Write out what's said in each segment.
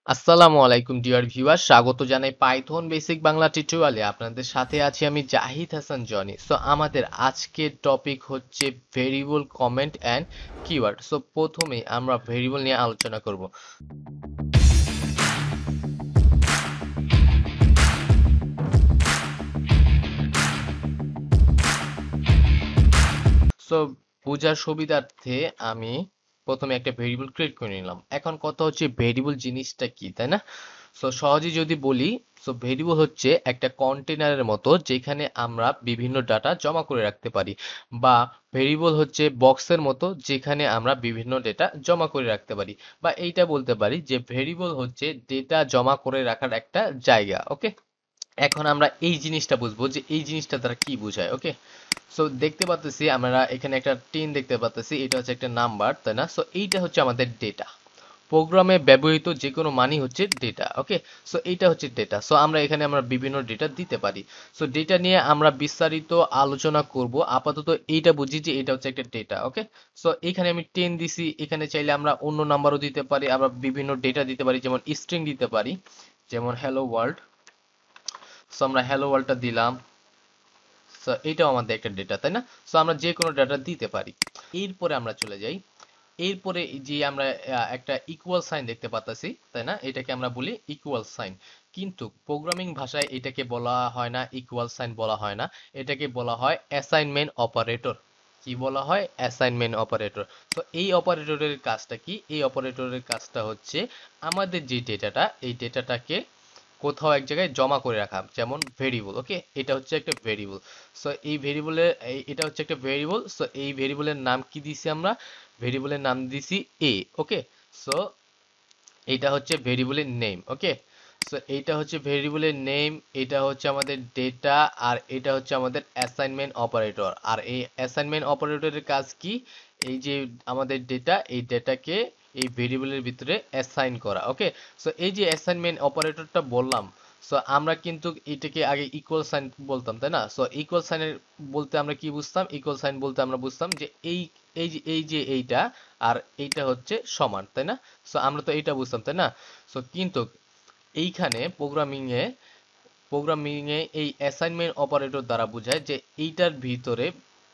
আসসালামু আলাইকুম dear viewer, স্বাগত জানাই পাইথন বেসিক বাংলা টিউটোরিয়ালে। আপনাদের সাথে আছি আমি জাহিদ হাসান জনি। সো আমাদের আজকের টপিক হচ্ছে variable, comment and keyword. So প্রথমেই আমরা ভেরিয়েবল নিয়ে আলোচনা করব। সো বোঝার সুবিধার্থে আমি প্রথমে একটা ভেরিয়েবল ক্রিয়েট করে নিলাম। এখন কথা হচ্ছে ভেরিয়েবল জিনিসটা কি, তাই না? সো সহজে যদি বলি, সো ভেরিয়েবল হচ্ছে একটা কন্টেনারের মতো যেখানে আমরা বিভিন্ন ডাটা জমা করে রাখতে পারি, বা ভেরিয়েবল হচ্ছে বক্সের মতো যেখানে আমরা বিভিন্ন ডেটা জমা করে রাখতে পারি, বা এইটা বলতে পারি যে ভেরিয়েবল হচ্ছে ডেটা জমা করে রাখার একটা জায়গা। ওকে, এখন আমরা এই জিনিসটা বুঝবো যে এই জিনিসটা দ্বারা কি বোঝায়। ওকে, সো দেখতে পাচ্ছি আমরা এখানে একটা 10 দেখতে পাচ্ছি, এটা হচ্ছে একটা নাম্বার, তাই না? সো এইটা হচ্ছে আমাদের ডেটা। প্রোগ্রামে ব্যবহৃত যে কোনো মানই হচ্ছে ডেটা। ওকে, সো এইটা হচ্ছে ডেটা। সো আমরা বিভিন্ন ডেটা দিতে পারি। সো ডেটা নিয়ে আমরা বিস্তারিত আলোচনা করব। আপাতত এইটা বুঝি যে এটা হচ্ছে একটা ডেটা। ওকে, সো এখানে আমি 10 দিছি, এখানে চাইলে আমরা অন্য নাম্বারও দিতে পারি, আমরা বিভিন্ন ডেটা দিতে পারি, যেমন স্ট্রিং দিতে পারি, যেমন হ্যালো ওয়ার্ল্ড। সো আমরা হ্যালো ওয়ার্ল্ডটা দিলাম। সো এটাও আমাদের একটা ডেটা, তাই না? সো আমরা যে কোনো ডেটা দিতে পারি। এরপরে আমরা চলে যাই। এরপরে এই যে আমরা একটা ইকুয়াল সাইন দেখতে পাচ্ছি, তাই না? এটাকে আমরা বলি ইকুয়াল সাইন। কিন্তু প্রোগ্রামিং ভাষায় এটাকে বলা হয় না ইকুয়াল সাইন, বলা হয় না, এটাকে বলা হয় অ্যাসাইনমেন্ট অপারেটর। কি বলা হয়? Assignment operator. তো এই অপারেটরের কাজটা কি? এই অপারেটরের কাজটা হচ্ছে আমাদের যে ডেটাটা, এই ডেটাটাকে কোথাও এক জায়গায় জমা করে রাখা, যেমন ভেরিয়েবল। ওকে, এটা হচ্ছে একটা ভেরিয়েবল। সো এই ভেরিয়েবলের এটা হচ্ছে একটা ভেরিয়েবল। সো এই ভেরিয়েবলের নাম কি দিছি আমরা? ভেরিয়েবলের নাম দিছি এ। ওকে, সো এটা হচ্ছে ভেরিয়েবলের নেম। ওকে, সো এইটা হচ্ছে ভেরিয়েবলের নেম, এটা হচ্ছে আমাদের ডেটা, আর এটা হচ্ছে আমাদের অ্যাসাইনমেন্ট অপারেটর। আর এই অ্যাসাইনমেন্ট অপারেটরের কাজ কি? এই যে আমাদের ডেটা, এই ডেটাকে এই ভেরিয়েবলের ভিতরে অ্যাসাইন করা। ওকে, সো এই যে অ্যাসাইনমেন্ট অপারেটরটা বললাম, সো আমরা কিন্তু এটাকে আগে ইকুয়াল সাইন বলতাম, তাই না? সো ইকুয়াল সাইনের বলতে আমরা কি বুঝতাম? ইকুয়াল সাইন বলতে আমরা বুঝতাম যে এই যে এইটা আর এইটা হচ্ছে সমান, তাই না? সো আমরা তো এইটা বুঝতাম, তাই না? সো কিন্তু এইখানে প্রোগ্রামিং এ এই অ্যাসাইনমেন্ট অপারেটর দ্বারা বোঝায় যে এইটার ভিতরে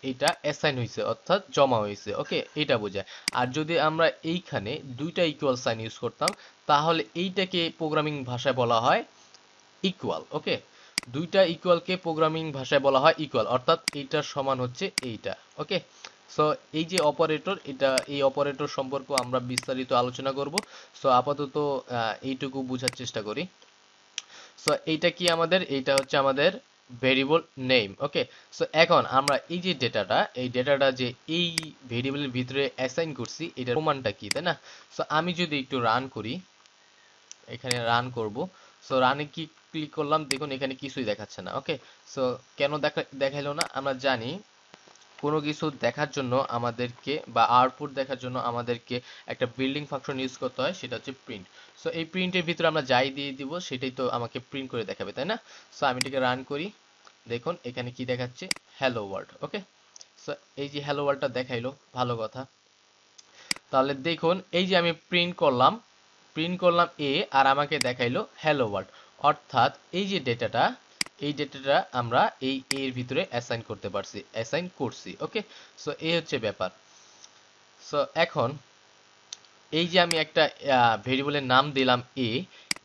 এটা অ্যাসাইন হয়েছে, অর্থাৎ জমা হয়েছে। ওকে, এটা বোঝায়। আর যদি আমরা এইখানে দুইটা ইকুয়াল সাইন ইউজ করতাম, তাহলে এইটাকে প্রোগ্রামিং ভাষায় বলা হয় ইকুয়াল। ওকে, দুইটা ইকুয়ালকে প্রোগ্রামিং ভাষায় বলা হয় ইকুয়াল, অর্থাৎ এইটার সমান হচ্ছে এইটা। ওকে, সো এই যে অপারেটর, এই অপারেটর সম্পর্কে আমরা বিস্তারিত আলোচনা করব। সো আপাতত এইটুকু বোঝার চেষ্টা করি। সো এইটা কি আমাদের? এইটা হচ্ছে আমাদের ভেরিয়েবল নেম। ওকে, সো এখন আমরা এই যে ডেটাটা, এই ডেটাটা যে এই ভেরিয়েবলের ভিতরে অ্যাসাইন করছি, এটার প্রমাণটা কি, তাই না? সো আমি যদি একটু রান করি, এখানে রান করব। সো রানে কি ক্লিক করলাম, দেখুন এখানে কিছুই দেখাচ্ছে না। ওকে, সো কেন দেখাইলো না? আমরা জানি কোনো কিছু দেখার জন্য আমাদেরকে, বা আউটপুট দেখার জন্য আমাদেরকে একটা বিল্ডিং ফাংশন ইউজ করতে হয়, সেটা হচ্ছে প্রিন্ট। সো এই প্রিন্টের ভিতরে আমরা যাই দিয়ে দিব, সেটাই তো আমাকে প্রিন্ট করে দেখাবে, তাই না? সো আমি এটাকে রান করি, দেখুন এখানে কি দেখাচ্ছে? Hello world. ওকে, সো এই যে হ্যালো ওয়ার্ল্ডটা দেখাইলো, ভালো কথা। তাহলে দেখুন এই যে আমি প্রিন্ট করলাম এ, আর আমাকে দেখাইলো হ্যালো ওয়ার্ল্ড। অর্থাৎ এই যে ডেটাটা, এই ডেটাটা আমরা এই এর ভিতরে অ্যাসাইন করছি। ওকে, সো এই হচ্ছে ব্যাপার। সো এখন এই যে আমি একটা ভেরিয়েবলের নাম দিলাম এ,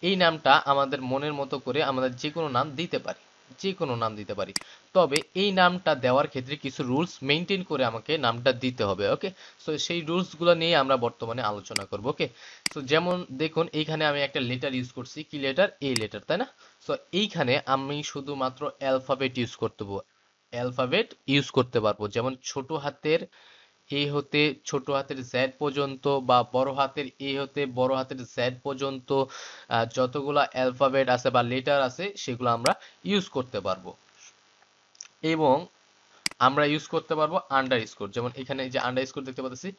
এই নামটা আমাদের মনের মতো করে আমাদের যে কোনো নাম দিতে পারি, যে কোনো নাম দিতে পারি। তবে এই নামটা দেওয়ার ক্ষেত্রে কিছু রুলস মেনটেন করে আমাকে নামটা দিতে হবে। ওকে, সো সেই রুলসগুলো নিয়ে আমরা বর্তমানে আলোচনা করব। ওকে, সো যেমন দেখুন এইখানে আমি একটা লেটার ইউজ করছি, কি লেটার? এ লেটার, তাই না? সো এইখানে আমি শুধুমাত্র অ্যালফাবেট ইউজ করতে পারবো, যেমন ছোট হাতের এ হতে ছোট হাতের জেড পর্যন্ত, বা বড় হাতের এ হতে বড় হাতের জেড পর্যন্ত যতগুলা অ্যালফাবেট আছে বা লেটার আছে, সেগুলো আমরা ইউজ করতে পারবো। এবং আমরা ইউজ করতে পারবো আন্ডার স্কোর, যেমন এখানে যে আন্ডার স্কোর দেখতে পাচ্ছি,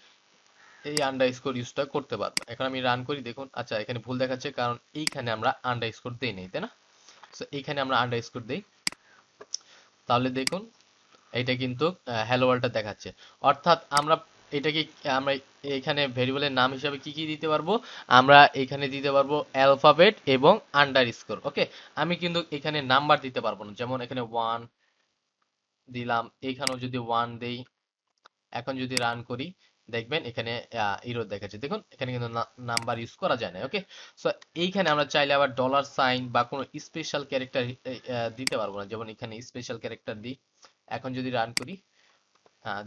এই আন্ডার স্কোর ইউজটা করতে পারবো। এখন আমি রান করি, দেখুন আচ্ছা এখানে ভুল দেখাচ্ছে, কারণ এইখানে আমরা আন্ডার স্কোর দেই নাই, তাই না? তো এইখানে আমরা আন্ডার স্কোর দেই, তাহলে দেখুন এইটা কিন্তু হ্যালো ওয়ার্ল্ডটা দেখাচ্ছে। অর্থাৎ আমরা এটাকে আমরা এখানে ভেরিয়েবলের নাম হিসাবে কি কি দিতে পারবো, আমরা এখানে দিতে পারবো অ্যালফাবেট এবং আন্ডারস্কোর। ওকে, আমি কিন্তু এখানে নাম্বার দিতে পারবো না, যেমন এখানে 1 দিলাম, এখানেও যদি 1 দেই, এখন যদি রান করি দেখবেন এখানে এরর দেখাচ্ছে। দেখুন এখানে কিন্তু নাম্বার ইউজ করা যায় না। ওকে, সো এইখানে আমরা চাইলে আবার ডলার সাইন বা কোনো স্পেশাল ক্যারেক্টার দিতে পারবো না, যেমন এখানে স্পেশাল ক্যারেক্টার দিই। এখন যদি রান করি,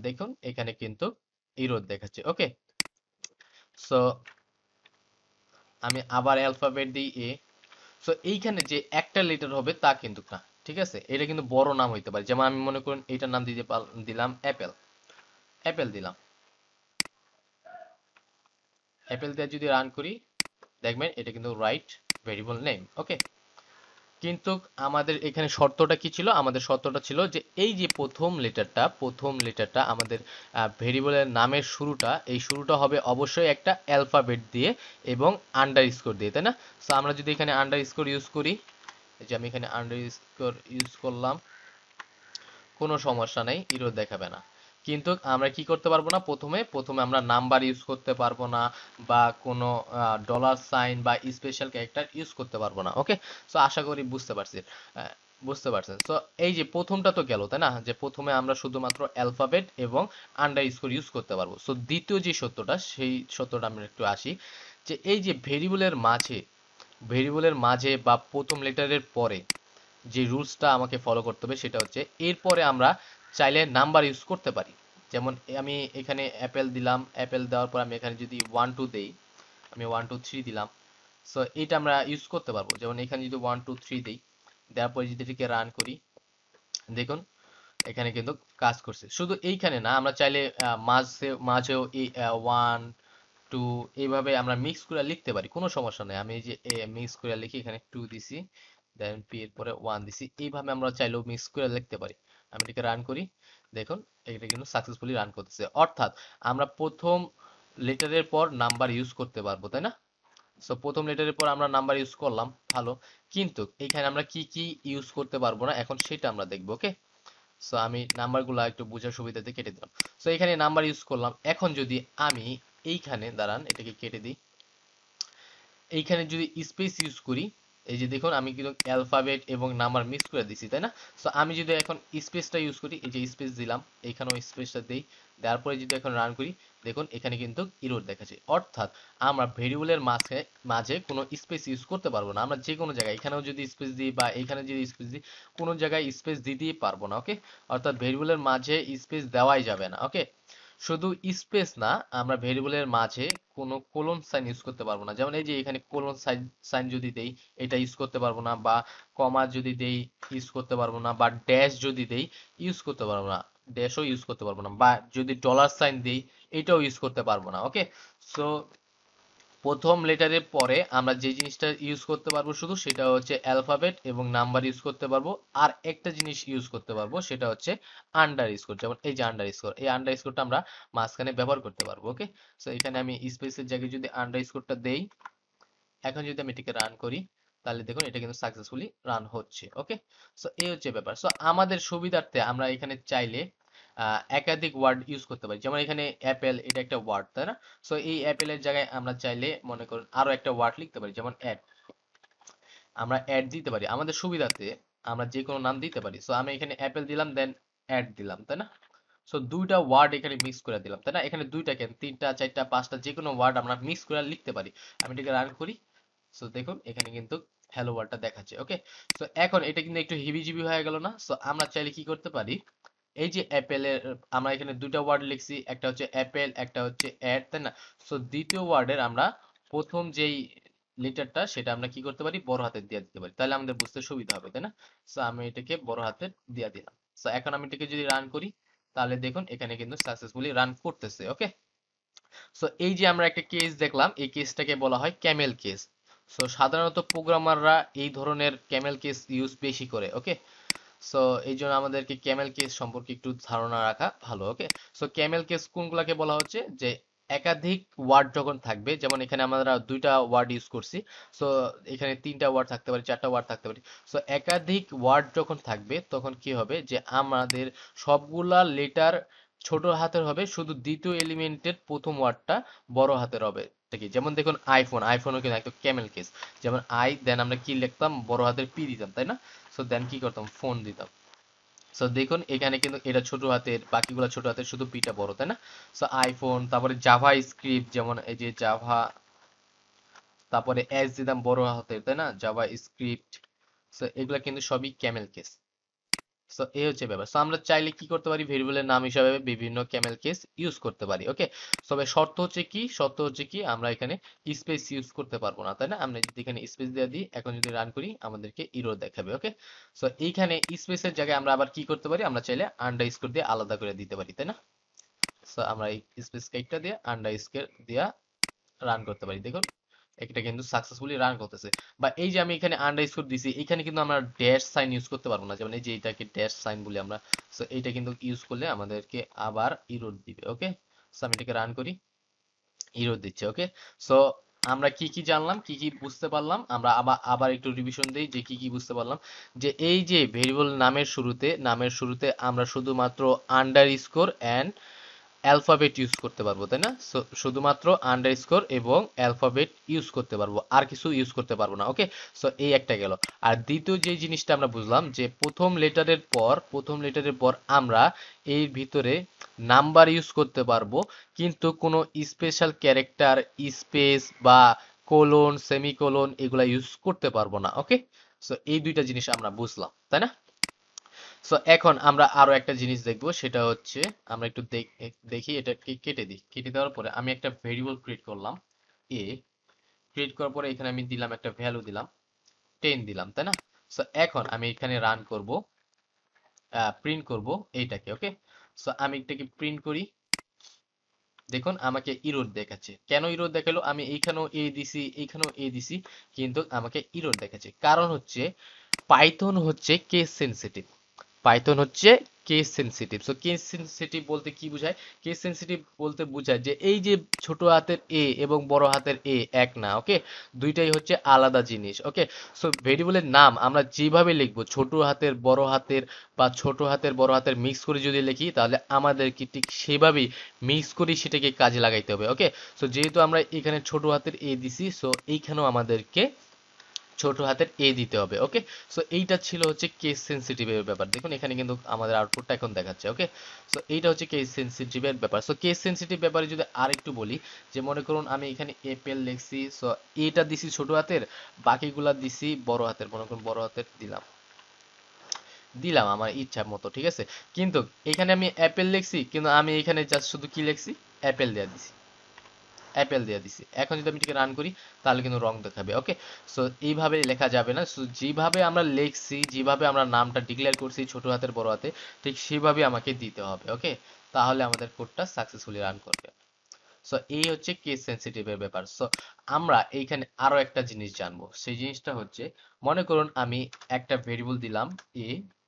দেখুন এখানে কিন্তু এরর দেখাচ্ছে। ওকে, সো আমি আবার অ্যালফাবেট দিই এ। সো এইখানে যে একটা লেটার হবে তা কিন্তু না, ঠিক আছে, এটা কিন্তু বড় নাম হইতে পারে, যেমন আমি মনে করুন এটার নাম দিলাম অ্যাপেল, অ্যাপেল দিলাম। অ্যাপেল দিয়ে যদি রান করি দেখবেন এটা কিন্তু রাইট ভেরিয়েবল নেম। ওকে, কিন্তু আমাদের এখানে শর্তটা কি ছিল, আমাদের শর্তটা ছিল যে এই যে প্রথম লেটারটা আমাদের ভেরিয়েবলের নামের শুরুটা, এই শুরুটা হবে অবশ্যই একটা অ্যালফাবেট দিয়ে এবং আন্ডারস্কোর দিয়ে, তাই না? সো আমরা যদি এখানে আন্ডারস্কোর ইউজ করি, এই যে আমি এখানে আন্ডারস্কোর ইউজ করলাম, কোনো সমস্যা নেই, এরর দেখাবে না। কিন্তু আমরা কি করতে পারবো না, প্রথমে আমরা নাম্বার ইউজ করতে পারবো না, বা কোনো ডলার সাইন বা স্পেশাল ক্যারেক্টার ইউজ করতে পারবো না। ওকে, সো আশা করি বুঝতে পারছেন। সো এই যে প্রথমটা তো গেল, তাই না, যে প্রথমে আমরা শুধুমাত্র অ্যালফাবেট এবং আন্ডারস্কোর ইউজ করতে পারবো। সো দ্বিতীয় যে সত্যটা, সেই সত্যটা আমরা একটু আসি, যে এই যে ভেরিয়েবলের মাঝে বা প্রথম লেটারের পরে যে রুলসটা আমাকে ফলো করতে হবে সেটা হচ্ছে, এরপরে আমরা চাইলে নাম্বার ইউজ করতে পারি। যেমন আমি এখানে অ্যাপেল দিলাম, অ্যাপেল দেওয়ার পর আমি এখানে যদি 1 2 দেই, আমি 1 2 3 দিলাম। সো এটা আমরা ইউজ করতে পারবো, যেমন এখানে যদি 1 2 3 দেই, দেওয়ার পরে যদি এটাকে রান করি দেখুন এখানে কিন্তু কাজ করছে। শুধু এইখানে না, আমরা চাইলে মাঝেও এই 1 2 এইভাবে আমরা মিক্স করে লিখতে পারি, কোনো সমস্যা নেই। আমি এই যে মিক্স করে লিখি, এখানে 2 দিছি, দেন পি এর পরে 1 দিছি, এইভাবে আমরা চাইলেও মিক্স করে লিখতে পারি। আমি এটাকে রান করি, দেখুন এটা কিন্তু সাকসেসফুলি রান করতেছে। অর্থাৎ আমরা প্রথম লেটারের পর নাম্বার ইউজ করতে পারবো, তাই না? সো প্রথম লেটারের পর আমরা নাম্বার ইউজ করলাম, ভালো। কিন্তু এখানে আমরা কি কি ইউজ করতে পারবো না এখন সেটা আমরা দেখবো। ওকে, সো আমি নাম্বারগুলো একটু বোঝার সুবিধাতে কেটে দিলাম। সো এখানে নাম্বার ইউজ করলাম, এখন যদি আমি এইখানে দাঁড়ান এটাকে কেটে দিই, এইখানে যদি স্পেস ইউজ করি, এই যে দেখুন আমি কিন্তু অ্যালফাবেট এবং নাম্বার মিক্স করে দিছি, তাই না? সো আমি যদি এখন স্পেসটা ইউজ করি, এই যে স্পেস দিলাম, এইখানেও স্পেসটা দেই, দেওয়ার পরে যদি এখন রান করি দেখুন এখানে কিন্তু এরর দেখাচ্ছে। অর্থাৎ আমরা ভেরিয়েবলের মাঝে কোনো স্পেস ইউজ করতে পারবো না। আমরা যে কোনো জায়গায় এখানেও যদি স্পেস দিই বা এখানে যদি স্পেস দিই, কোনো জায়গায় স্পেস দিতেই পারবো না। ওকে, অর্থাৎ ভেরিয়েবলের মাঝে স্পেস দেওয়াই যাবে না। ওকে, শুধু স্পেস না, আমরা ভেরিয়েবলের মাঝে কোনো কোলন সাইন ইউজ করতে পারবো না, যেমন এই যে এখানে কোলন সাইন যদি দেই এটা ইউজ করতে পারবো না, বা কমা যদি দেই ইউজ করতে পারবো না, বা ড্যাশ যদি দেই ইউজ করতে পারবো না, ড্যাশও ইউজ করতে পারবো না, বা যদি ডলার সাইন দেই এটাও ইউজ করতে পারবো না। ওকে, সো প্রথম লেটারের পরে আমরা যে জিনিসটা ইউজ করতে পারবো শুধু সেটা হচ্ছে অ্যালফাবেট এবং নাম্বার ইউজ করতে পারবো। আর একটা জিনিস ইউজ করতে পারবো সেটা হচ্ছে আন্ডার স্কোর, যেমন এই যে আন্ডার স্কোর, এই আন্ডার স্কোরটা আমরা মাঝখানে ব্যবহার করতে পারবো। ওকে, সো এখানে আমি স্পেসের জায়গায় যদি আন্ডার স্কোরটা দেই, এখন যদি আমি এটাকে রান করি তাহলে দেখুন এটা কিন্তু সাকসেসফুলি রান হচ্ছে। ওকে, সো এই হচ্ছে ব্যাপার। সো আমাদের সুবিধার্থে আমরা এখানে চাইলে একাধিক ওয়ার্ড ইউজ করতে পারি, যেমন এখানে অ্যাপেল এটা একটা ওয়ার্ড, তাই না? সো এই অ্যাপেলের জায়গায় আমরা চাইলে মনে করুন আরো একটা ওয়ার্ড লিখতে পারি, যেমন অ্যাড, আমরা অ্যাড দিতে পারি আমাদের সুবিধাতে, আমরা যে কোনো নাম দিতে পারি। সো আমি এখানে অ্যাপেল দিলাম, দেন অ্যাড দিলাম, তাই না? সো দুইটা ওয়ার্ড এখানে মিক্স করে দিলাম, তাই না? এখানে দুইটা কেন, তিনটা চারটা পাঁচটা যে কোনো ওয়ার্ড আমরা মিক্স করে লিখতে পারি। আমি এটাকে রান করি, সো দেখুন এখানে কিন্তু হ্যালো ওয়ার্ডটা দেখাচ্ছে। ওকে, সো এখন এটা কিন্তু একটু হিবিজিবি হয়ে গেল না? সো আমরা চাইলে কি করতে পারি, এই যে অ্যাপেলের, আমরা এখানে দুইটা ওয়ার্ড লিখছি, একটা হচ্ছে অ্যাপেল, একটা হচ্ছে অ্যাড, তাই না? সো দ্বিতীয় ওয়ার্ডের আমরা প্রথম যেই লেটারটা সেটা আমরা কি করতে পারি, বড় হাতের দিয়ে দিতে পারি, তাহলে আমাদের বুঝতে সুবিধা হবে, তাই না? সো আমি এটাকে বড় হাতের দিয়ে দিলাম। সো এখন আমি এটাকে যদি রান করি তাহলে দেখুন এখানে কিন্তু সাকসেসফুলি রান করতেছে। ওকে, সো এই যে আমরা একটা কেস দেখলাম, এই কেসটাকে বলা হয় ক্যামেল কেস। সো সাধারণত প্রোগ্রামাররা এই ধরনের ক্যামেল কেস ইউজ বেশি করে। ওকে, সো এই জন্য আমাদেরকে ক্যামেল কেস সম্পর্কে একটু ধারণা রাখা ভালো। ওকে, সো ক্যামেল কেস কোনগুলাকে বলা হচ্ছে, যে একাধিক ওয়ার্ড যখন থাকবে, যেমন এখানে আমরা দুইটা ওয়ার্ড ইউজ করছি, সো এখানে তিনটা ওয়ার্ড থাকতে পারে, চারটা ওয়ার্ড থাকতে পারে। সো একাধিক ওয়ার্ড যখন থাকবে তখন কি হবে, যে আমাদের সবগুলা লেটার ছোট হাতের হবে, শুধু দ্বিতীয় এলিমেন্টের প্রথম ওয়ার্ডটা বড় হাতের হবে। ঠিক যেমন দেখুন আইফোনও কিন্তু একটা ক্যামেল কেস। যেমন দেন আমরা কি লিখতাম, বড় হাতের পি দিতাম, তাই না? সো দেন কি করতাম, ফোন দিতাম। সো দেখুন এখানে কিন্তু এটা ছোট হাতের, বাকিগুলো ছোট হাতের, শুধু পিটা বড়, তাই না? সো আইফোন, তারপরে জাভা স্ক্রিপ্ট, যেমন এই যে জাভা, তারপরে এস দিতাম বড় হাতের, তাই না? Java script. সো এগুলা কিন্তু সবই ক্যামেল কেস। সো এই হচ্ছে ব্যাপার। সো আমরা চাইলে কি করতে পারি, ভেরিয়েবলের নাম হিসাবে বিভিন্ন ক্যামেল কেস ইউজ করতে পারি। ওকে, তবে শর্ত হচ্ছে কি আমরা এখানে স্পেস ইউজ করতে পারবো না, তাই না? আমরা যদি এখানে স্পেস দিয়ে দিই, এখন যদি রান করি আমাদেরকে এরর দেখাবে। ওকে, সো এইখানে স্পেসের জায়গায় আমরা আবার কি করতে পারি, আমরা চাইলে আন্ডারস্কোর দিয়ে আলাদা করে দিতে পারি, তাই না? সো আমরা এই স্পেস কাইটটা দিয়ে আন্ডারস্কোর দিয়ে রান করতে পারি। দেখুন এটা কিন্তু সাকসেসফুলি রান করতেছে। বা এই যে আমি এখানে আন্ডারস্কোর দিছি, এখানে কিন্তু আমরা ড্যাশ সাইন ইউজ করতে পারবো না, যেমন এই যে এটাকে ড্যাশ সাইন বলি আমরা। সো এইটা কিন্তু ইউজ করলে আমাদেরকে আবার ইরর দিবে। ওকে, সো আমি এটাকে রান করি, ইরর দিচ্ছে। ওকে, সো আমরা কি কি জানলাম, কি কি বুঝতে পারলাম, আমরা আবার আবার একটু রিভিশন দেই যে কি কি বুঝতে পারলাম। যে এই যে ভেরিয়েবল নামের শুরুতে আমরা শুধুমাত্র আন্ডারস্কোর এন্ড অ্যালফাবেট ইউজ করতে পারবো, তাই না? শুধুমাত্র আন্ডারস্কোর এবং অ্যালফাবেট ইউজ করতে পারবো, আর কিছু ইউজ করতে পারবো না। ওকে, সো এই একটা গেল। আর দ্বিতীয় যে জিনিসটা আমরা বুঝলাম, যে প্রথম লেটারের পর আমরা এর ভিতরে নাম্বার ইউজ করতে পারবো, কিন্তু কোনো স্পেশাল ক্যারেক্টার, স্পেস বা কোলন, সেমিকোলন এগুলা ইউজ করতে পারবো না। ওকে, সো এই দুইটা জিনিস আমরা বুঝলাম, তাই না? সো এখন আমরা আরো একটা জিনিস দেখবো, সেটা হচ্ছে আমরা একটু দেখি, এটাকে কেটে দিই। কেটে দেওয়ার পরে আমি একটা ভেরিয়েবল ক্রিয়েট করলাম, এ। ক্রিয়েট করার পরে এখানে আমি দিলাম একটা ভ্যালু, দিলাম 10 দিলাম, তাই না? সো এখন আমি এখানে রান করব, প্রিন্ট করব এইটাকে। ওকে, সো আমি এটাকে প্রিন্ট করি। দেখুন আমাকে ইরর দেখাচ্ছে। কেন ইরর দেখালো, আমি এইখানেও এ দিছি, এইখানেও এ দিছি, কিন্তু আমাকে ইরর দেখাচ্ছে। কারণ হচ্ছে পাইথন হচ্ছে কেস সেনসিটিভ। পাইথন হচ্ছে case sensitive. So case sensitive বলতে কি বোঝায়? কেস সেনসিটিভ বলতে বোঝায় যে এই যে ছোট হাতের এ এবং বড় হাতের এ এক না। ওকে, দুইটাই হচ্ছে আলাদা জিনিস। ওকে, সো ভেরিয়েবলের নাম আমরা যেভাবে লিখবো, ছোট হাতের বড় হাতের বা ছোট হাতের বড় হাতের মিক্স করে যদি লিখি, তাহলে আমাদেরকে ঠিক সেভাবেই মিক্স করে সেটাকে কাজে লাগাইতে হবে। ওকে, সো যেহেতু আমরা এখানে ছোট হাতের এ দিছি, সো এইখানেও আমাদেরকে ছোট হাতের এ দিতে হবে। ওকে, সো এইটা ছিল হচ্ছে কেস সেনসিটিভ এর ব্যাপার। দেখুন এখানে কিন্তু আমাদের আউটপুটটা এখন দেখাচ্ছে। ওকে, সো এইটা হচ্ছে কেস সেনসিটিভ এর ব্যাপার। সো কেস সেনসিটিভ ব্যাপারে যদি আর একটু বলি, যে মনে করুন আমি এখানে এপেল লিখছি, সো এটা দিছি ছোট হাতের, বাকিগুলা দিছি বড় হাতের। মনে করুন বড় হাতের দিলাম, আমার ইচ্ছা মতো, ঠিক আছে? কিন্তু এখানে আমি অ্যাপেল লিখছি, কিন্তু আমি এখানে জাস্ট শুধু কি লিখছি, অ্যাপেল দেয়া দিছি, এখন যদি আমি এটাকে রান করি, তাহলে কিন্তু রং দেখাবে। ওকে, সো এইভাবে লেখা যাবে না। সো যেভাবে আমরা লিখছি, যেভাবে আমরা নামটা ডিক্লেয়ার করছি ছোট হাতের বড় হাতে, ঠিক সেভাবে আমাকে দিতে হবে। ওকে, তাহলে আমাদের কোডটা সাকসেসফুলি রান করবে। সো এই হচ্ছে কেস সেনসিটিভ এর ব্যাপার। সো আমরা এইখানে আরো একটা জিনিস জানবো, সেই জিনিসটা হচ্ছে, মনে করুন আমি একটা ভেরিয়েবল দিলাম এ,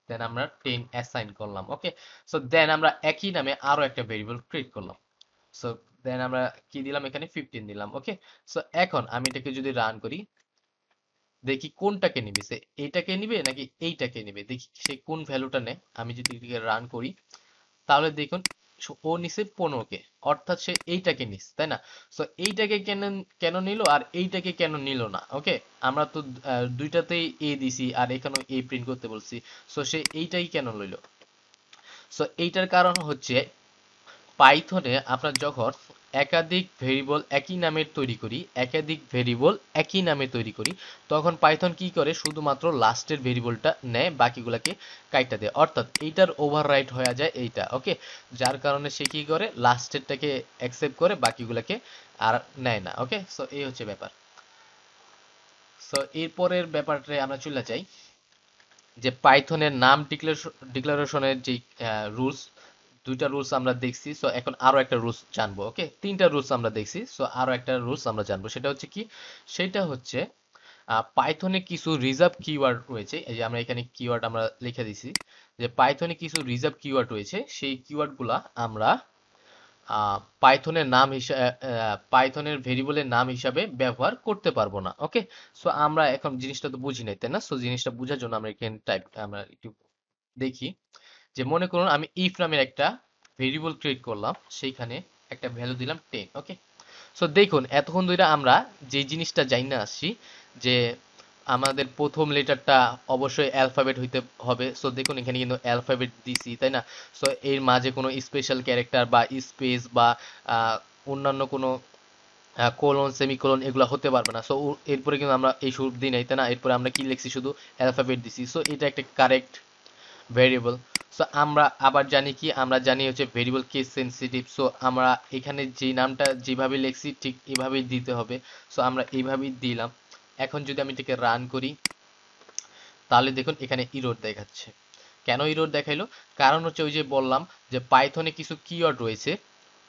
দেন আমরা 10 অ্যাসাইন করলাম। ওকে, সো দেন আমরা একই নামে আরো একটা ভেরিয়েবল ক্রিয়েট করলাম। সো দেন আমরা কি দিলাম, এখানে 15 দিলাম। ওকে, সো এখন আমি এটাকে যদি রান করি, দেখি কোনটাকে নিবে, সে এইটাকে নিবে নাকি এইটাকে নিবে, দেখি সে কোন ভ্যালুটা নেয়। আমি যদি এটাকে রান করি, তাহলে দেখুন ও নিছে 15 কে, অর্থাৎ সে এইটাকে নিস, তাই না? সো এইটাকে কেন কেন নিল আর এইটাকে কেন নিল না? ওকে, আমরা তো দুইটাতেই এ দিছি আর এখানেও এ প্রিন্ট করতে বলছি, সো সে এইটাই কেন লইল? সো এইটার কারণ হচ্ছে, পাইথনে আমরা যখন একাধিক ভেরিয়েবল একই নামে তৈরি করি, তখন পাইথন কি করে, শুধুমাত্র লাস্টের ভেরিয়েবলটা নেয়, বাকিগুলাকে কাইটা দেয়। অর্থাৎ এইটার ওভাররাইট হয়ে যায় এইটা। ওকে, যার কারণে সে কি করে, লাস্টেরটাকে অ্যাকসেপ্ট করে, বাকিগুলাকে আর নেয় না। ওকে, সো এই হচ্ছে ব্যাপার। সো এরপরের ব্যাপারটা আমরা চলে যাই, যে পাইথনের নাম ডিক্লারেশনের যে রুলস, দুইটা রুলস আমরা দেখছি। সো এখন আরো একটা রুলস জানবো। ওকে, তিনটা রুলস আমরা দেখছি, সো আরো একটা রুলস আমরা জানবো। সেটা হচ্ছে কি, সেটা হচ্ছে পাইথনে কিছু রিজার্ভ কিওয়ার্ড রয়েছে। এই যে আমরা এখানে কিওয়ার্ড আমরা লিখে দিছি, যে পাইথনে কিছু রিজার্ভ কিওয়ার্ড রয়েছে, সেই কিওয়ার্ড গুলা আমরা পাইথনের ভেরিয়েবলের নাম হিসাবে ব্যবহার করতে পারবো না। ওকে, সো আমরা এখন জিনিসটা তো বুঝি নাই, তাই না? সো জিনিসটা বোঝার জন্য আমরা এখানে আমরা একটু দেখি, যে মনে করুন আমি ইফ নামের একটা ভেরিয়েবল ক্রিয়েট করলাম, সেইখানে একটা ভ্যালু দিলাম 10। ওকে, সো দেখুন এতক্ষণ ধরে আমরা যে জিনিসটা জানি না আসছি যে আমাদের প্রথম লেটারটা অবশ্যই অ্যালফাবেট হইতে হবে। সো দেখুন এখানে কিন্তু অ্যালফাবেট দিছি, তাই না? সো এর মাঝে কোনো স্পেশাল ক্যারেক্টার বা স্পেস বা অন্যান্য কোনো কোলন সেমিকোলন এগুলো হতে পারবে না। সো এরপরে কিন্তু আমরা এই শুরু দিই নাই, তাই না? এরপরে আমরা কি লিখছি, শুধু অ্যালফাবেট দিছি। সো এটা একটা কারেক্ট ভেরিয়েবল। সো আমরা আবার জানি কি, আমরা জানি হচ্ছে ভেরিয়েবল কেস সেনসিটিভ। সো আমরা এখানে যে নামটা যেভাবে লিখছি ঠিক এভাবেই দিতে হবে। সো আমরা এইভাবেই দিলাম। এখন যদি আমি এটাকে রান করি, তাহলে দেখুন এখানে ইরর দেখাচ্ছে। কেন ইরর দেখাইলো? কারণ হচ্ছে ওই যে বললাম যে পাইথনে কিছু কিওয়ার্ড রয়েছে,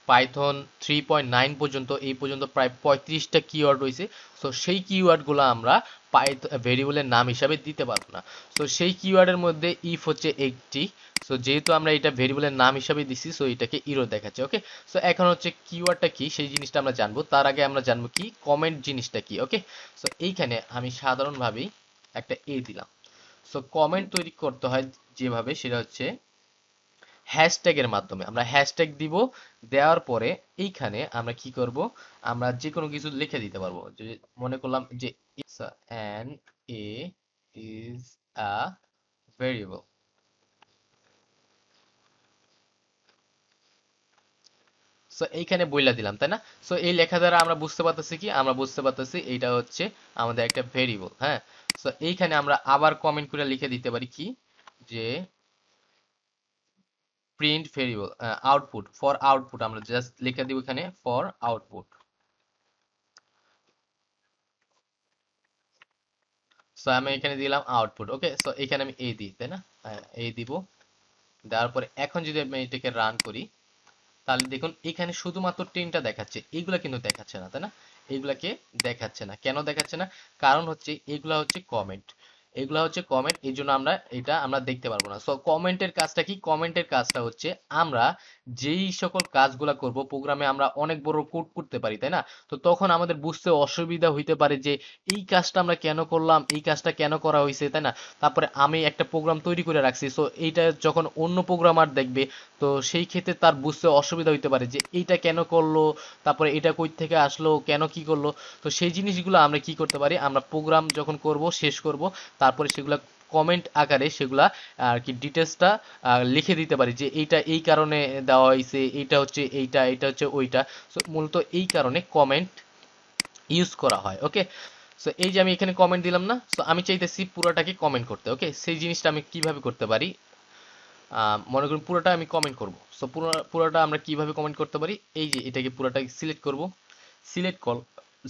পাইথন 3.9 পর্যন্ত, এই পর্যন্ত প্রায় 35টা কিওয়ার্ড রয়েছে। সো সেই কিওয়ার্ডগুলো আমরা ভেরিয়েবলের নাম হিসাবে দিতে পারবো না। সো সেই কিওয়ার্ডের মধ্যে ইফ হচ্ছে একটি। সো যেহেতু আমরা এটা ভেরিয়েবলের নাম হিসাবে দিছি, সো এটাকে ইরর দেখাচ্ছে। ওকে, সো এখন হচ্ছে কিওয়ার্ডটা কি সেই জিনিসটা আমরা জানবো। তার আগে আমরা জানবো কি কমেন্ট জিনিসটা কি। ওকে, সো এইখানে আমি সাধারণভাবেই একটা দিলাম। সো কমেন্ট তৈরি করতে হয় যেভাবে, সেটা হচ্ছে হ্যাশট্যাগের মাধ্যমে। আমরা হ্যাশট্যাগ দিব, দেওয়ার পরে এইখানে আমরা কি করব, আমরা যে কোনো কিছু লিখে দিতে পারবো। যে মনে করলাম যে it's an A is a variable. So এইখানে বইলা দিলাম, তাই না? সো এই লেখা দ্বারা আমরা বুঝতে পারতেছি কি, আমরা বুঝতে পারতেছি এইটা হচ্ছে আমাদের একটা ভেরিয়েবল। হ্যাঁ, সো এইখানে আমরা আবার কমেন্ট করে লিখে দিতে পারি কি, যে print variable output, for output আমরা জাস্ট লিখে দিব এখানে ফর আউটপুট। সো আমি এখানে দিলাম আউটপুট। ওকে, সো এখানে আমি দিই, তাই না? এই দিব। দেওয়ার পরে এখন যদি আমি এটাকে রান করি, তাহলে দেখুন এখানে শুধুমাত্র 10টা দেখাচ্ছে, এইগুলা কিন্তু দেখাচ্ছে না, তাই না? এইগুলাকে দেখাচ্ছে না। কেন দেখাচ্ছে না? কারণ হচ্ছে এগুলা হচ্ছে কমেন্ট, এগুলা হচ্ছে কমেন্ট, এই জন্য আমরা দেখতে পারবো না। সো কমেন্টের কাজটা কি? কমেন্টের কাজটা হচ্ছে আমরা যেই সকল কাজগুলা করব প্রোগ্রামে, আমরা অনেক বড় কোড করতে পারি, তাই না? তো তখন আমাদের বুঝতে অসুবিধা হইতে পারে যে এই কাজটা আমরা কেন করলাম, এই কাজটা কেন করা হয়েছে, তাই না? তারপরে আমি একটা প্রোগ্রাম তৈরি করে রাখছি, সো এইটা যখন অন্য প্রোগ্রামার দেখবে, তো সেই ক্ষেত্রে তার বুঝতে অসুবিধা হইতে পারে যে এইটা কেন করলো, তারপরে এটা কই থেকে আসলো, কেন কি করলো। তো সেই জিনিসগুলো আমরা কি করতে পারি, আমরা প্রোগ্রাম যখন করব, শেষ করব, তারপরে সেগুলা কমেন্ট আকারে সেগুলা আর কি ডিটেলসটা লিখে দিতে পারি যে এইটা এই কারণে দেওয়া হয়েছে, এইটা হচ্ছে এইটা, এটা হচ্ছে ওইটা। সো মূলত এই কারণে কমেন্ট ইউজ করা হয়। ওকে, সো এই যে আমি এখানে কমেন্ট দিলাম না, সো আমি চাইতেছি পুরোটাকে কমেন্ট করতে। ওকে, সেই জিনিসটা আমি কিভাবে করতে পারি, মনে করুন পুরোটা আমি কমেন্ট করব। সো পুরোটা আমরা কিভাবে কমেন্ট করতে পারি, এই যে এটাকে পুরোটা সিলেক্ট করব, সিলেক্ট কল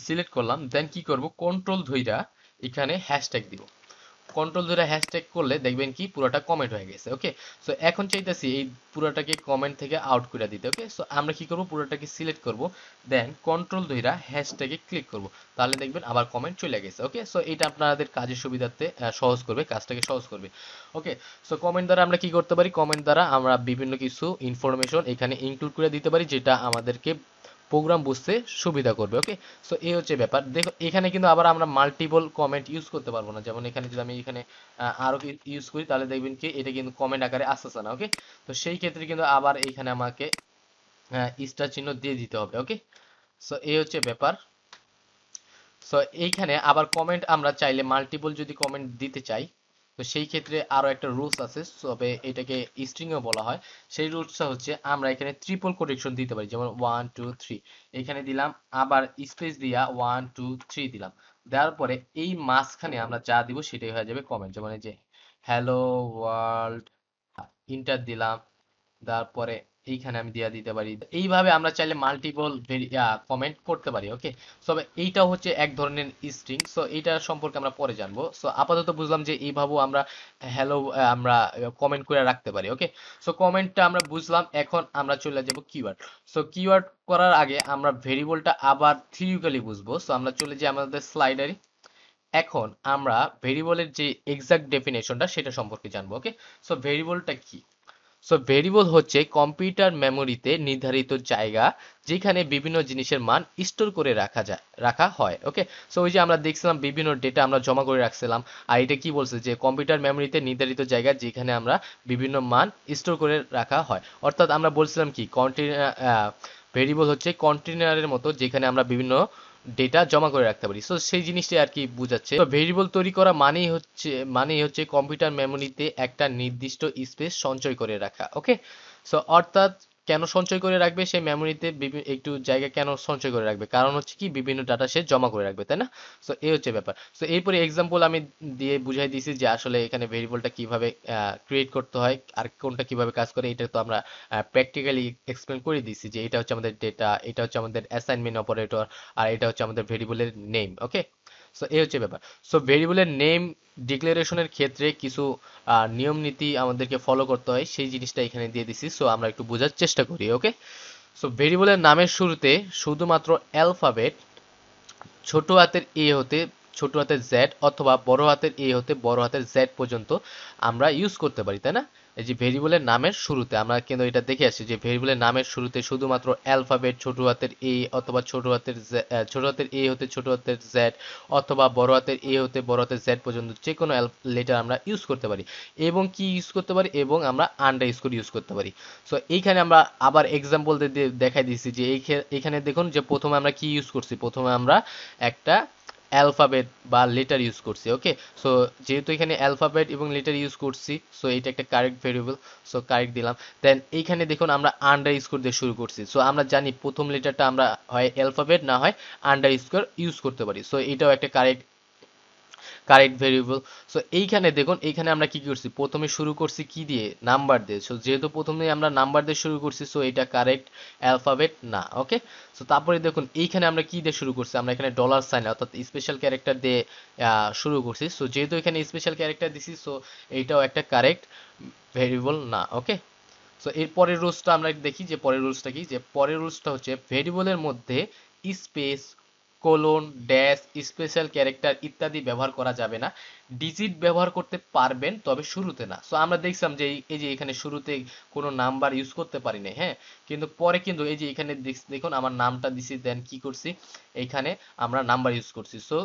সিলেক্ট করলাম, দেন কি করব, কন্ট্রোল ধইরা এখানে হ্যাশট্যাগ দিব। কন্ট্রোল ধরে হ্যাশট্যাগ করলে দেখবেন কি পুরোটা কমেন্ট হয়ে গেছে। ওকে, সো এখন চাইতেছি এই পুরোটাকে কমেন্ট থেকে আউট করে দিতে। ওকে, সো আমরা কি করব, পুরোটাকে সিলেক্ট করব, দেন কন্ট্রোল ধরে হ্যাশট্যাগে ক্লিক করব, তাহলে দেখবেন আবার কমেন্ট চলে গেছে। ওকে, সো এটা আপনাদের কাজের সুবিধার্থে সহজ করবে, কাজটাকে সহজ করবে। ওকে, সো কমেন্ট দ্বারা আমরা কি করতে পারি, কমেন্ট দ্বারা আমরা বিভিন্ন কিছু ইনফরমেশন এখানে ইনক্লুড করে দিতে পারি, যেটা আমাদেরকে প্রোগ্রাম বুঝতে সুবিধা করবে। ওকে, সো এই হচ্ছে ব্যাপার। দেখো এখানে কিন্তু আবার আমরা মাল্টিপল কমেন্ট ইউজ করতে পারবো না। যেমন এখানে যদি আমি এখানে আরো ইউজ করি, তাহলে দেখবেন কি এটা কিন্তু কমেন্ট আকারে আসতেছে না। ওকে, তো সেই ক্ষেত্রে কিন্তু আবার এখানে আমাকে স্টার চিহ্ন দিয়ে দিতে হবে। ওকে, সো এই হচ্ছে ব্যাপার। সো এইখানে আবার কমেন্ট আমরা চাইলে মাল্টিপল যদি কমেন্ট দিতে চাই, তো সেই ক্ষেত্রে আরো একটা রুলস আছে, তবে এটাকে স্ট্রিং ও বলা হয়। সেই রুলসটা হচ্ছে আমরা এখানে ট্রিপল কোটেশন দিতে পারি, যেমন 1 2 3 এখানে দিলাম, আবার স্পেস দিয়া 1 2 3 দিলাম। দেওয়ার পরে এই মাঝখানে আমরা যা দিব সেটাই হয়ে যাবে কমেন্ট। যেমন এই যে হ্যালো ওয়ার্ল্ড, ইন্টার দিলাম, তারপরে এইখানে আমি দিয়ে দিতে পারি। এইভাবে আমরা চাইলে মাল্টিপল কমেন্ট করতে পারি। ওকে, তবে এইটাও হচ্ছে এক ধরনের স্ট্রিং। সো এইটা সম্পর্কে আমরা পরে জানবো। সো আপাতত বুঝলাম যে এইভাবেও আমরা হ্যালো আমরা কমেন্ট করে রাখতে পারি। ওকে, সো কমেন্টটা আমরা বুঝলাম। এখন আমরা চলে যাব কিওয়ার্ড। সো কিওয়ার্ড করার আগে আমরা ভেরিয়েবলটা আবার থিওরিটিক্যালি বুঝবো। সো আমরা চলে যাই আমাদের স্লাইডারে। এখন আমরা ভেরিয়েবলের যে এক্সাক্ট ডেফিনেশনটা সেটা সম্পর্কে জানবো। ওকে, সো ভেরিয়েবলটা কি? সো ভেরিয়েবল হচ্ছে কম্পিউটার মেমোরিতে নির্ধারিত জায়গা যেখানে বিভিন্ন জিনিসের মান স্টোর করে রাখা হয়। ওকে, সো ওই যে আমরা দেখছিলাম বিভিন্ন ডেটা আমরা জমা করে রাখছিলাম, আর এটা কি বলছে যে কম্পিউটার মেমোরিতে নির্ধারিত জায়গা যেখানে আমরা বিভিন্ন মান স্টোর করে রাখা হয়। অর্থাৎ আমরা বলছিলাম কি ভেরিয়েবল হচ্ছে কন্টেনারের মতো যেখানে আমরা বিভিন্ন ডেটা জমা করে রাখতে পারি। সো সেই জিনিসটাই আর কি বোঝাচ্ছে। তো ভেরিয়েবল তৈরি করা মানেই হচ্ছে কম্পিউটার মেমোরিতে একটা নির্দিষ্ট স্পেস সঞ্চয় করে রাখা। ওকে, সো অর্থাৎ কেন সঞ্চয় করে রাখবে সে মেমোরিতে একটু জায়গা কেন সঞ্চয় করে রাখবে, কারণ হচ্ছে কি বিভিন্ন ডাটা সে জমা করে রাখবে, তাই না? সো এই হচ্ছে ব্যাপার। সো এরপরে এক্সাম্পল আমি দিয়ে বুঝাই দিয়েছি যে আসলে এখানে ভেরিয়েবলটা কিভাবে ক্রিয়েট করতে হয় আর কোনটা কিভাবে কাজ করে, এটা তো আমরা প্র্যাকটিক্যালি এক্সপ্লেন করে দিয়েছি যে এটা হচ্ছে আমাদের ডেটা, এটা হচ্ছে আমাদের অ্যাসাইনমেন্ট অপারেটর, আর এটা হচ্ছে আমাদের ভেরিয়েবলের নেম। ওকে, সো এই হচ্ছে ব্যাপার। সো ভেরিয়েবলের নেম ডিক্লারেশনের ক্ষেত্রে কিছু নিয়ম নীতি আমাদেরকে ফলো করতে হয়, সেই জিনিসটা এখানে দিয়ে দিছি। সো আমরা একটু বোঝার চেষ্টা করি। ওকে, সো ভেরিয়েবলের নামের শুরুতে শুধুমাত্র অ্যালফাবেট ছোট হাতের এ হতে ছোট হাতের জেড অথবা বড় হাতের এ হতে বড় হাতের জেড পর্যন্ত আমরা ইউজ করতে পারি, তাই না? এই যে ভেরিয়েবলের নামের শুরুতে আমরা কিন্তু এটা দেখে আসছি যে ভেরিয়েবলের নামের শুরুতে শুধুমাত্র অ্যালফাবেট ছোট হাতের এ অথবা ছোট হাতের এ হতে ছোট হাতের জেড অথবা বড় হাতের এ হতে বড় হাতের জেড পর্যন্ত যে কোনো লেটার আমরা ইউজ করতে পারি। এবং কি ইউজ করতে পারি, এবং আমরা আন্ডারস্কোর ইউজ করতে পারি। সো এইখানে আমরা আবার এক্সাম্পল দিয়ে দেখাই দিচ্ছি যে এখানে দেখুন যে প্রথমে আমরা কি ইউজ করছি, প্রথমে আমরা একটা অ্যালফাবেট বা লেটার ইউজ করছি। ওকে, সো যেহেতু এখানে অ্যালফাবেট এবং লেটার ইউজ করছি, সো এটা একটা কারেক্ট ভেরিয়েবল, সো কারেক্ট দিলাম। দেন এইখানে দেখুন আমরা আন্ডার স্কোর দিয়ে শুরু করছি। সো আমরা জানি প্রথম লেটারটা আমরা হয় অ্যালফাবেট না হয় আন্ডার স্কোর ইউজ করতে পারি। সো এটাও একটা কারেক্ট ভেরিয়েবল। সো এইখানে দেখুন, এইখানে আমরা কি করছি, প্রথমে শুরু করছি কি দিয়ে, নাম্বার দিয়ে। সো যেহেতু প্রথমে আমরা নাম্বার দিয়ে শুরু করছি, সো এটা কারেক্ট অ্যালফাবেট না। ওকে, সো তারপরে দেখুন এইখানে আমরা কি দিয়ে শুরু করছি, আমরা এখানে ডলার সাইন অর্থাৎ স্পেশাল ক্যারেক্টার দিয়ে শুরু করছি। সো যেহেতু এখানে স্পেশাল ক্যারেক্টার দিছি, সো এইটাও একটা কারেক্ট ভেরিয়েবল না। ওকে, সো এর পরের রুলসটা আমরা দেখি যে পরের রুলসটা কি, যে পরের রুলসটা হচ্ছে ভেরিয়েবলের মধ্যে space, colon, dash, special character ইত্যাদি ব্যবহার করা যাবে না। ডিজিট ব্যবহার করতে পারবেন, তবে শুরুতে না। সো আমরা দেখলাম যে এই যে এখানে শুরুতে কোনো নাম্বার ইউজ করতে পারি না, হ্যাঁ, কিন্তু পরে কিন্তু এই যে এখানে দেখুন আমার নামটা দিছি, দেন কি করছি, এইখানে আমরা নাম্বার ইউজ করছি। সো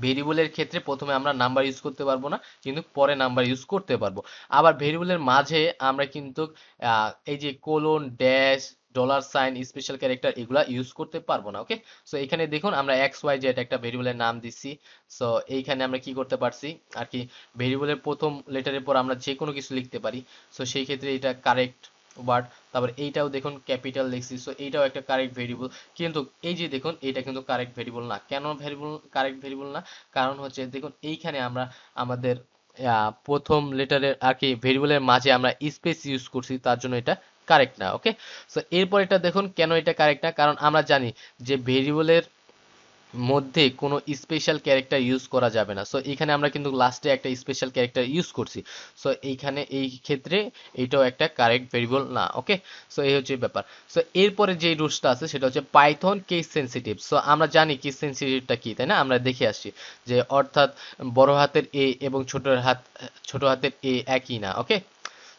ভেরিয়েবলের ক্ষেত্রে প্রথমে আমরা নাম্বার ইউজ করতে পারবো না, কিন্তু পরে নাম্বার ইউজ করতে পারবো। আবার ভেরিয়েবলের মাঝে আমরা কিন্তু এই যে colon, dash, dollar sign, special character এগুলা ইউজ করতে পারবো না। ওকে, সো এখানে দেখুন আমরা এক্স ওয়াই জেড একটা ভেরিয়েবলের নাম দিচ্ছি। সো এইখানে আমরা কি করতে পারছি আর কি, ভেরিয়েবলের প্রথম লেটারের পর আমরা যে কোনো কিছু লিখতে পারি। সো সেই ক্ষেত্রে এটা কারেক্ট ওয়ার্ড। তারপর এইটাও দেখুন ক্যাপিটাল লিখছি, সো এইটাও একটা কারেক্ট ভেরিয়েবল। কিন্তু এই যে দেখুন এটা কিন্তু কারেক্ট ভেরিয়েবল না। কেন কারেক্ট ভেরিয়েবল না, কারণ হচ্ছে দেখুন এইখানে আমরা আমাদের প্রথম লেটারের আর কি ভেরিয়েবলের মাঝে আমরা স্পেস ইউজ করছি, তার জন্য এটা কারেক্ট না। ওকে, সো এরপর এটা দেখুন কেন এটা কারেক্ট না, কারণ আমরা জানি যে ভেরিয়েবলের মধ্যে কোনো স্পেশাল ক্যারেক্টার ইউজ করা যাবে না। সো এখানে আমরা কিন্তু লাস্টে একটা স্পেশাল ক্যারেক্টার ইউজ করছি। সো এইখানে এই ক্ষেত্রে এটাও একটা কারেক্ট ভেরিয়েবল না। ওকে, সো এই হচ্ছে ব্যাপার। সো এরপরে যে রুলসটা আছে সেটা হচ্ছে পাইথন কেস সেনসিটিভ। সো আমরা জানি কেস সেনসিটিভটা কি, তাই না? আমরা দেখে আসছি যে অর্থাৎ বড় হাতের এ এবং ছোট হাতের এ একই না। ওকে,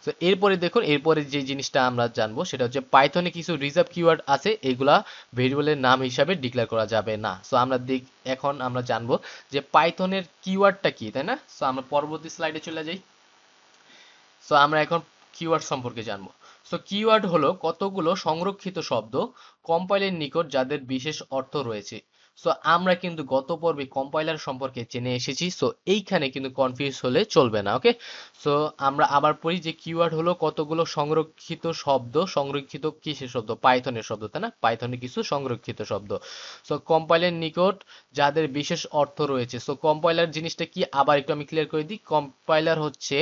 তো এরপরে দেখুন, এরপরে যে জিনিসটা আমরা জানবো সেটা হচ্ছে পাইথনে কিছু রিজার্ভ কিওয়ার্ড আছে, এগুলা ভেরিয়েবলের নাম হিসাবে ডিক্লেয়ার করা যাবে না। সো এখন আমরা জানবো যে পাইথনের কিওয়ার্ডটা কি, তাই না? সো আমরা পরবর্তী স্লাইডে চলে যাই। সো আমরা এখন কিওয়ার্ড সম্পর্কে জানবো। সো কিওয়ার্ড হলো কতগুলো সংরক্ষিত শব্দ কম্পাইলের নিকট যাদের বিশেষ অর্থ রয়েছে। সো আমরা কিন্তু গত পর্বে কম্পাইলার সম্পর্কে জেনে এসেছি, সো এইখানে কিন্তু কনফিউজ হলে চলবে না। ওকে, সো আমরা আবার পড়ি যে কিওয়ার্ড হলো কতগুলো সংরক্ষিত শব্দ, সংরক্ষিত কিসের শব্দ, পাইথনের শব্দ, তাই না? পাইথনে কিছু সংরক্ষিত শব্দ। সো কম্পাইলের নিকট যাদের বিশেষ অর্থ রয়েছে। সো কম্পাইলার জিনিসটা কি আবার একটু আমি ক্লিয়ার করে দিই। কম্পাইলার হচ্ছে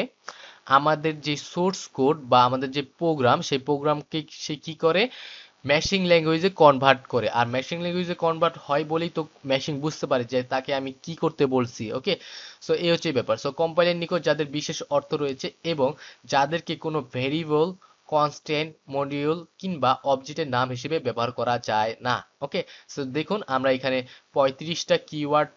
আমাদের যে সোর্স কোড বা আমাদের যে প্রোগ্রাম, সেই প্রোগ্রামকে সে কি করে, মেশিন ল্যাঙ্গুয়েজে কনভার্ট করে। আর মেশিন ল্যাঙ্গুয়েজে কনভার্ট হয় বলেই তো মেশিন বুঝতে পারে যে তাকে আমি কি করতে বলছি। ওকে, সো এই হচ্ছে ব্যাপার। সো কম্পাইলার নিকট যাদের বিশেষ অর্থ রয়েছে এবং যাদেরকে কোনো ভেরিয়েবল, কনস্ট্যান্ট, মডিউল কিংবা অবজেক্টের নাম হিসেবে ব্যবহার করা যায় না। ওকে, সো দেখুন আমরা এখানে 35টা কিওয়ার্ড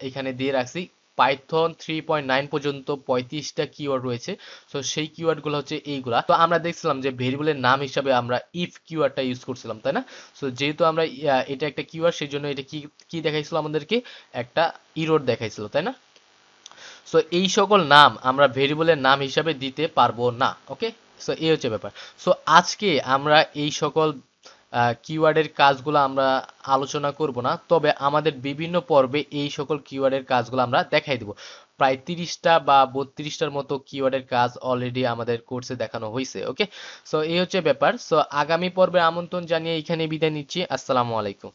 এখানে দিয়ে রাখছি। পাইথন 3.9 পর্যন্ত 35টা কিওয়ার্ড রয়েছে। সো সেই কিওয়ার্ডগুলো হচ্ছে এইগুলা। তো আমরা দেখছিলাম যে ভেরিয়েবলের নাম হিসাবে আমরা ইফ কিওয়ার্ডটা ইউজ করছিলাম, তাই না? সো যেহেতু আমরা এটা একটা কিওয়ার্ড, সেই জন্য এটা কি কি দেখাইছিল আমাদেরকে? একটা ইরর দেখাইছিল, তাই না? সো এই সকল নাম আমরা ভেরিয়েবলের নাম হিসাবে দিতে পারবো না। ওকে, সো এই হচ্ছে ব্যাপার। সো আজকে আমরা এই সকল কিওয়ার্ডের কাজগুলো আমরা আলোচনা করব না, তবে আমাদের বিভিন্ন পর্বে এই সকল কিওয়ার্ডের কাজগুলো আমরা দেখাই দেব। প্রায় 30টা বা 32টার মতো কিওয়ার্ডের কাজ অলরেডি আমাদের কোর্সে দেখানো হয়েছে। ওকে, সো এই হচ্ছে ব্যাপার। সো আগামী পর্বে আমন্ত্রণ জানিয়ে এখানে বিদায় নিচ্ছি। আসসালামু আলাইকুম।